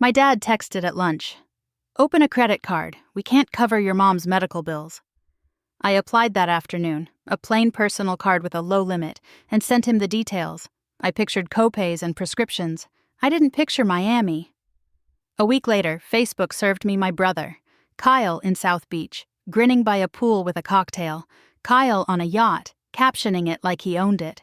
My dad texted at lunch. "Open a credit card. We can't cover your mom's medical bills." I applied that afternoon, a plain personal card with a low limit, and sent him the details. I pictured copays and prescriptions. I didn't picture Miami. A week later, Facebook served me my brother, Kyle in South Beach, grinning by a pool with a cocktail, Kyle on a yacht, captioning it like he owned it.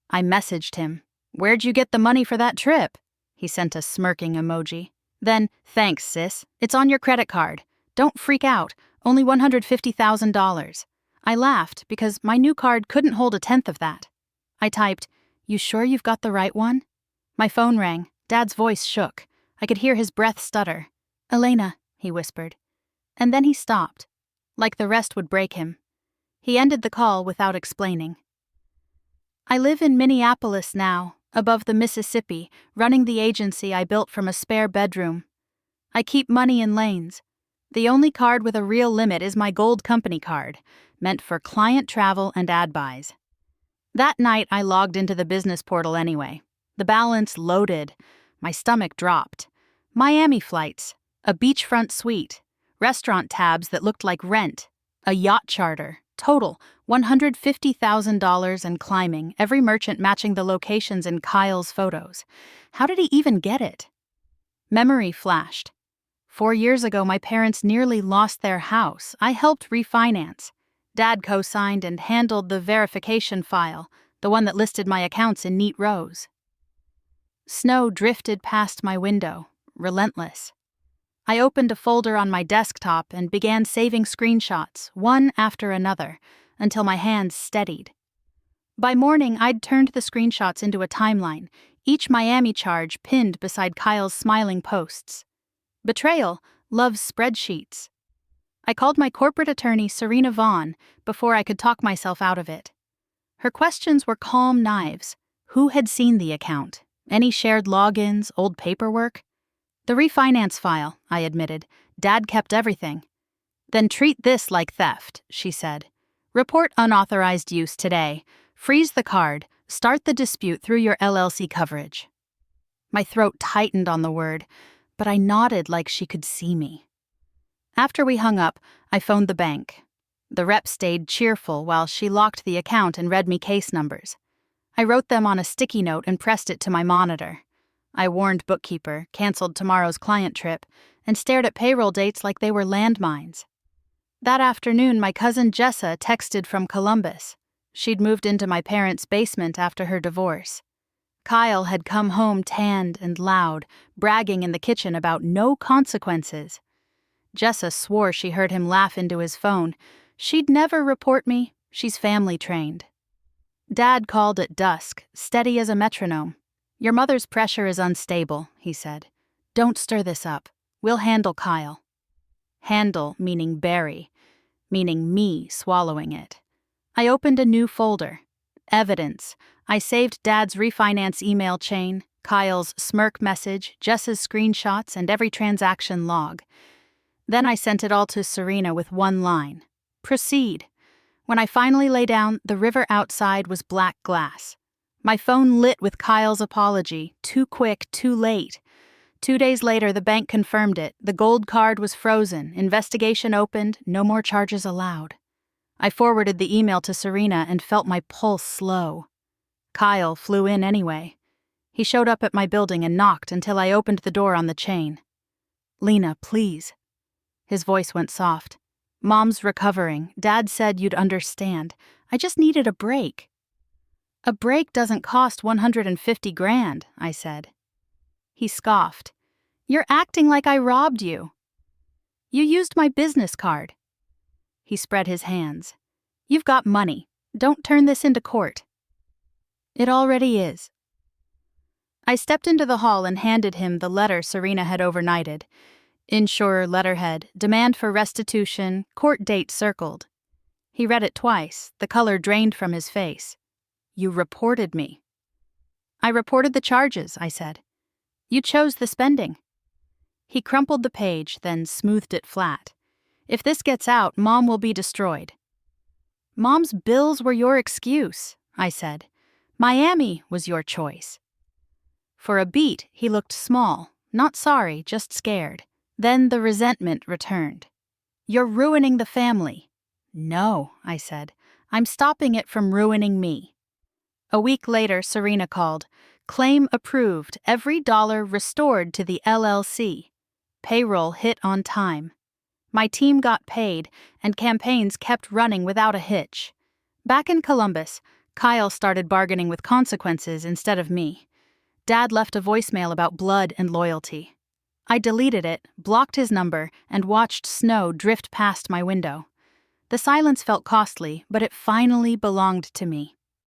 I messaged him. "Where'd you get the money for that trip?" He sent a smirking emoji. Then, "Thanks, sis. It's on your credit card. Don't freak out. Only $150,000. I laughed because my new card couldn't hold a tenth of that. I typed, "You sure you've got the right one?" My phone rang. Dad's voice shook. I could hear his breath stutter. "Elena," he whispered. And then he stopped, like the rest would break him. He ended the call without explaining. I live in Minneapolis now, above the Mississippi, running the agency I built from a spare bedroom. I keep money in lanes. The only card with a real limit is my gold company card, meant for client travel and ad buys. That night I logged into the business portal anyway. The balance loaded. My stomach dropped. Miami flights, a beachfront suite, restaurant tabs that looked like rent, a yacht charter, total $150,000 and climbing, every merchant matching the locations in Kyle's photos. How did he even get it? Memory flashed. 4 years ago, my parents nearly lost their house. I helped refinance. Dad co-signed and handled the verification file, the one that listed my accounts in neat rows. Snow drifted past my window, relentless. I opened a folder on my desktop and began saving screenshots, one after another, until my hands steadied. By morning, I'd turned the screenshots into a timeline, each Miami charge pinned beside Kyle's smiling posts. Betrayal loves spreadsheets. I called my corporate attorney, Serena Vaughn, before I could talk myself out of it. Her questions were calm knives. Who had seen the account? Any shared logins, old paperwork? "The refinance file," I admitted. "Dad kept everything." "Then treat this like theft," she said. "Report unauthorized use today. Freeze the card. Start the dispute through your LLC coverage." My throat tightened on the word, but I nodded like she could see me. After we hung up, I phoned the bank. The rep stayed cheerful while she locked the account and read me case numbers. I wrote them on a sticky note and pressed it to my monitor. I warned bookkeeper, canceled tomorrow's client trip, and stared at payroll dates like they were landmines. That afternoon, my cousin Jessa texted from Columbus. She'd moved into my parents' basement after her divorce. Kyle had come home tanned and loud, bragging in the kitchen about no consequences. Jessa swore she heard him laugh into his phone. She'd never report me. She's family trained. Dad called at dusk, steady as a metronome. "Your mother's pressure is unstable," he said. "Don't stir this up. We'll handle Kyle." Handle meaning bury, meaning me swallowing it. I opened a new folder. Evidence. I saved Dad's refinance email chain, Kyle's smirk message, Jess's screenshots, and every transaction log. Then I sent it all to Serena with one line. "Proceed." When I finally lay down, the river outside was black glass. My phone lit with Kyle's apology. Too quick, too late. 2 days later, the bank confirmed it. The gold card was frozen. Investigation opened. No more charges allowed. I forwarded the email to Serena and felt my pulse slow. Kyle flew in anyway. He showed up at my building and knocked until I opened the door on the chain. "Lena, please." His voice went soft. "Mom's recovering. Dad said you'd understand. I just needed a break." "A break doesn't cost $150,000, I said. He scoffed. "You're acting like I robbed you." "You used my business card." He spread his hands. "You've got money. Don't turn this into court." "It already is." I stepped into the hall and handed him the letter Serena had overnighted. Insurer letterhead, demand for restitution, court date circled. He read it twice, the color drained from his face. "You reported me." "I reported the charges," I said. "You chose the spending." He crumpled the page, then smoothed it flat. "If this gets out, Mom will be destroyed." "Mom's bills were your excuse," I said. "Miami was your choice." For a beat, he looked small, Not sorry, just scared. Then the resentment returned. You're ruining the family. No, I said. I'm stopping it from ruining me. A week later, Serena called. Claim approved, every dollar restored to the LLC. Payroll hit on time. My team got paid, and campaigns kept running without a hitch. Back in Columbus, Kyle started bargaining with consequences instead of me. Dad left a voicemail about blood and loyalty. I deleted it, blocked his number, and watched snow drift past my window. The silence felt costly, but it finally belonged to me.